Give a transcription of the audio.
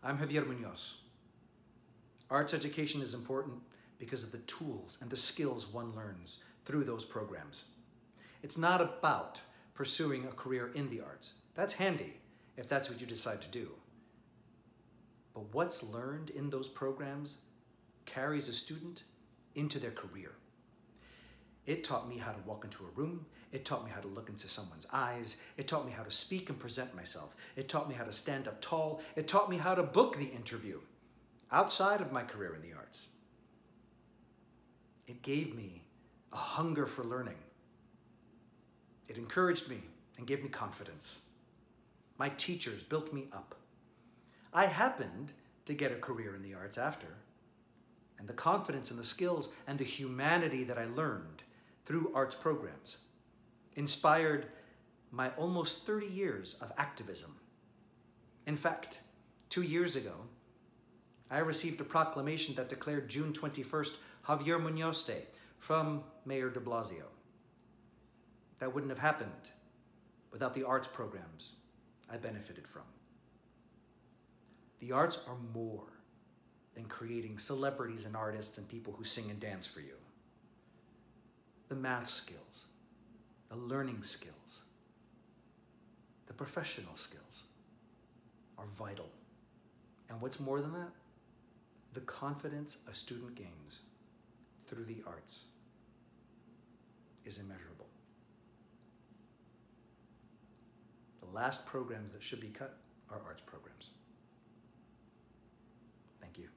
I'm Javier Munoz. Arts education is important because of the tools and the skills one learns through those programs. It's not about pursuing a career in the arts. That's handy if that's what you decide to do. But what's learned in those programs carries a student into their career. It taught me how to walk into a room. It taught me how to look into someone's eyes. It taught me how to speak and present myself. It taught me how to stand up tall. It taught me how to book the interview outside of my career in the arts. It gave me a hunger for learning. It encouraged me and gave me confidence. My teachers built me up. I happened to get a career in the arts after, and the confidence and the skills and the humanity that I learned through arts programs inspired my almost 30 years of activism. In fact, 2 years ago, I received a proclamation that declared June 21st Javier Munoz Day from Mayor de Blasio. That wouldn't have happened without the arts programs I benefited from. The arts are more than creating celebrities and artists and people who sing and dance for you. The math skills, the learning skills, the professional skills are vital. And what's more than that? The confidence a student gains through the arts is immeasurable. The last programs that should be cut are arts programs. Thank you.